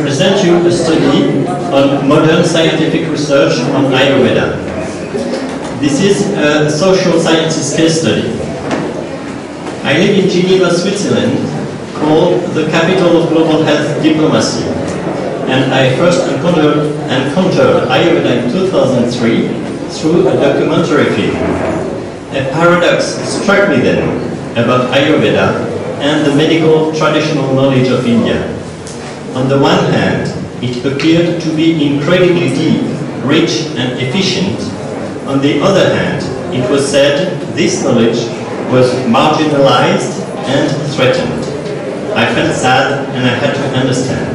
present you a study on modern scientific research on Ayurveda. This is a social sciences case study. I live in Geneva, Switzerland, called the capital of global health diplomacy, and I first encountered Ayurveda in 2003 through a documentary film. A paradox struck me then about Ayurveda and the medical traditional knowledge of India. On the one hand, it appeared to be incredibly deep, rich and efficient. On the other hand, it was said this knowledge was marginalized and threatened. I felt sad and I had to understand.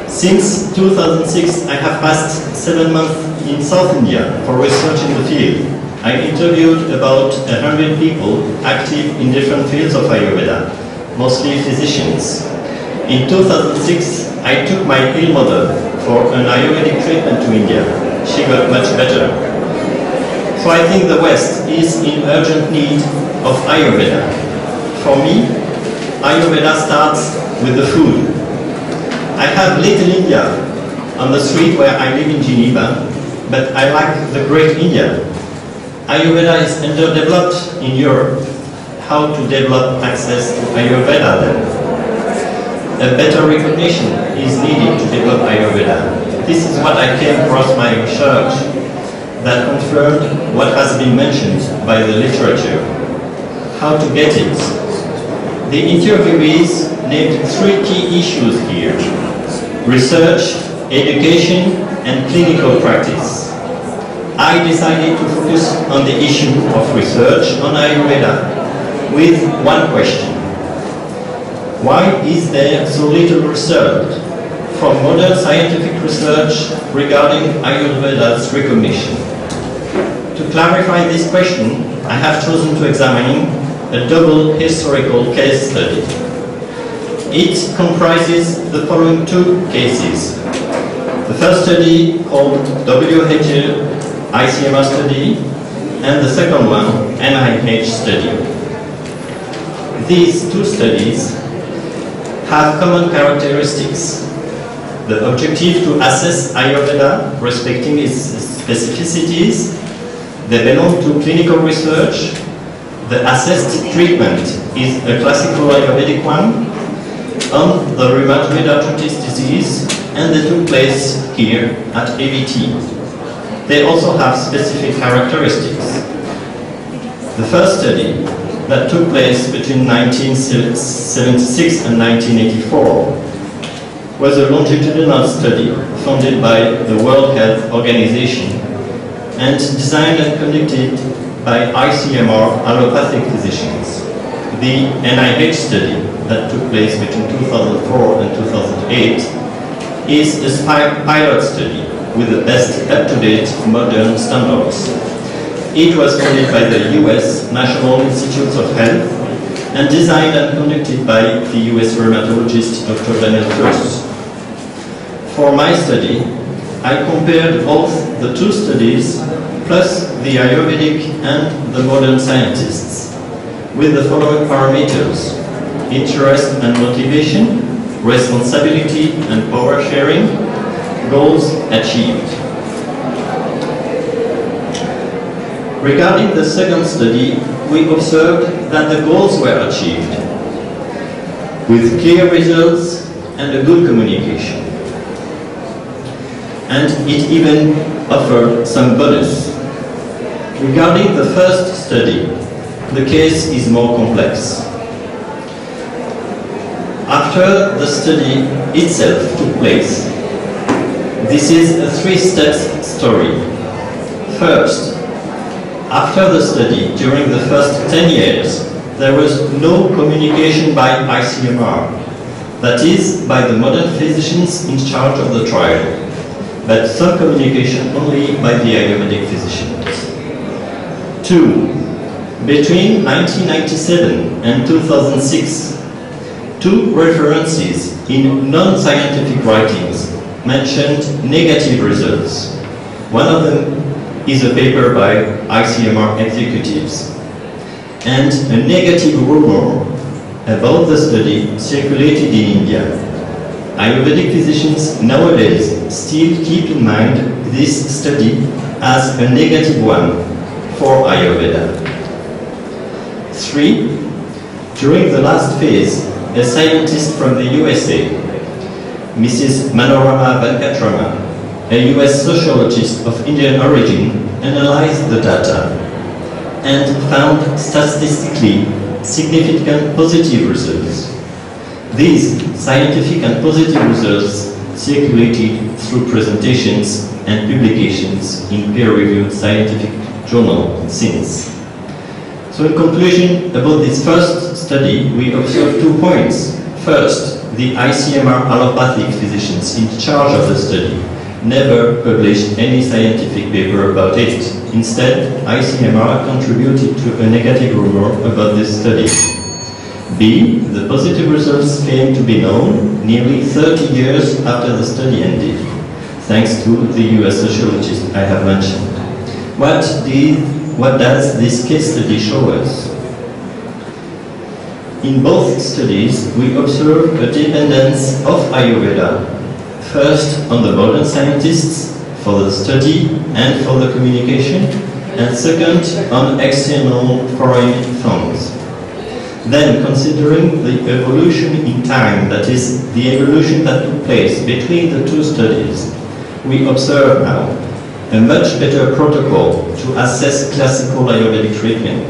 Since 2006, I have passed 7 months in South India for research in the field. I interviewed about 100 people active in different fields of Ayurveda, mostly physicians. In 2006, I took my ill mother for an Ayurvedic treatment to India. She got much better. So I think the West is in urgent need of Ayurveda. For me, Ayurveda starts with the food. I have Little India on the street where I live in Geneva, but I like the Great India. Ayurveda is underdeveloped in Europe. How to develop access to Ayurveda then? A better recognition is needed to develop Ayurveda. This is what I came across my research that confirmed what has been mentioned by the literature. How to get it? The interviewees named 3 key issues here: research, education, and clinical practice. I decided to focus on the issue of research on Ayurveda with one question. Why is there so little research from modern scientific research regarding Ayurveda's recognition? To clarify this question, I have chosen to examine a double historical case study. It comprises the following 2 cases. The first study, called WHO ICMR study, and the second one, NIH study. These 2 studies have common characteristics. The objective to assess Ayurveda, respecting its specificities. They belong to clinical research. The assessed treatment is a classical Ayurvedic one on the rheumatoid arthritis disease, and they took place here at AVT. They also have specific characteristics. The first study, that took place between 1976 and 1984, was a longitudinal study funded by the World Health Organization and designed and conducted by ICMR allopathic physicians. The NIH study that took place between 2004 and 2008 is a pilot study with the best up-to-date modern standards. It was funded by the US National Institutes of Health and designed and conducted by the US rheumatologist Dr. Daniel Furst. For my study, I compared both the 2 studies plus the Ayurvedic and the modern scientists with the following parameters: interest and motivation, responsibility and power sharing, goals achieved. Regarding the second study, we observed that the goals were achieved with clear results and a good communication. And it even offered some bonus. Regarding the first study, the case is more complex. After the study itself took place, this is a 3-step story. First, after the study, during the first 10 years, there was no communication by ICMR, that is, by the modern physicians in charge of the trial, but some communication only by the Ayurvedic physicians. 2. Between 1997 and 2006, 2 references in non-scientific writings mentioned negative results. One of them is a paper by ICMR executives, and a negative rumor about the study circulated in India. Ayurvedic physicians nowadays still keep in mind this study as a negative one for Ayurveda. 3. During the last phase, a scientist from the USA, Mrs. Manorama Venkatraman, a US sociologist of Indian origin, analyzed the data and found statistically significant positive results. These scientific and positive results circulated through presentations and publications in peer-reviewed scientific journal since. So in conclusion, about this first study, we observed 2 points. First, the ICMR allopathic physicians in charge of the study never published any scientific paper about it. Instead, ICMR contributed to a negative rumor about this study. B. The positive results came to be known nearly 30 years after the study ended, thanks to the US sociologist I have mentioned. What does this case study show us? In both studies, we observe a dependence of Ayurveda, first on the modern scientists for the study and for the communication, and second on external foreign funds. Then, considering the evolution in time, that is, the evolution that took place between the 2 studies, we observe now a much better protocol to assess classical Ayurvedic treatment,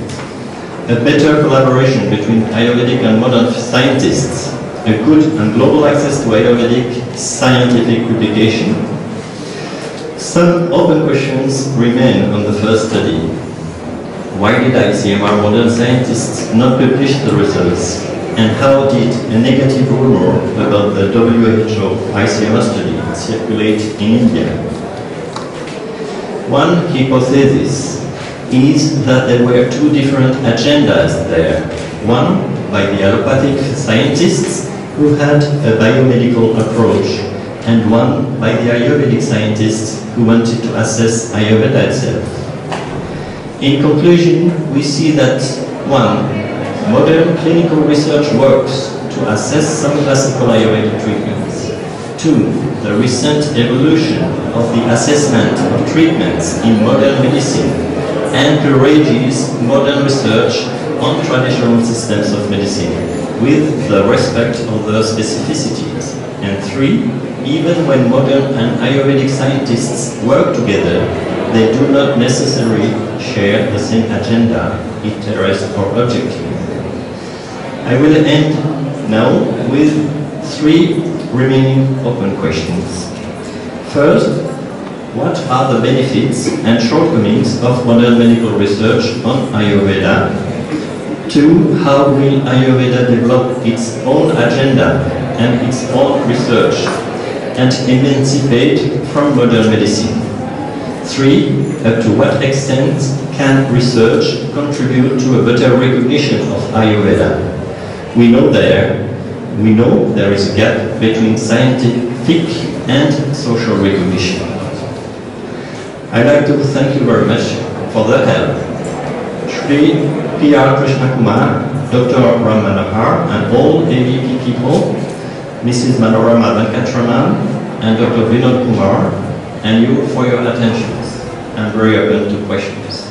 a better collaboration between Ayurvedic and modern scientists, a good and global access to Ayurvedic scientific publication. Some open questions remain on the first study. Why did ICMR modern scientists not publish the results? And how did a negative rumor about the WHO ICMR study circulate in India? One hypothesis is that there were 2 different agendas there. One by the allopathic scientists who had a biomedical approach, and one by the Ayurvedic scientists who wanted to assess Ayurveda itself. In conclusion, we see that 1. Modern clinical research works to assess some classical Ayurvedic treatments. 2. The recent evolution of the assessment of treatments in modern medicine encourages modern research on traditional systems of medicine with the respect of their specificities. And 3. Even when modern and Ayurvedic scientists work together, they do not necessarily share the same agenda, interest, or objective. I will end now with 3 remaining open questions. First, what are the benefits and shortcomings of modern medical research on Ayurveda? 2. How will Ayurveda develop its own agenda and its own research and emancipate from modern medicine? 3. Up to what extent can research contribute to a better recognition of Ayurveda? We know there is a gap between scientific and social recognition. I'd like to thank you very much for the help. Shri P.R. Krishnakumar, Dr. Ram Manohar, and all AVP people, Mrs. Manorama Venkatraman, and Dr. Vinod Kumar, and you for your attentions. I'm very open to questions.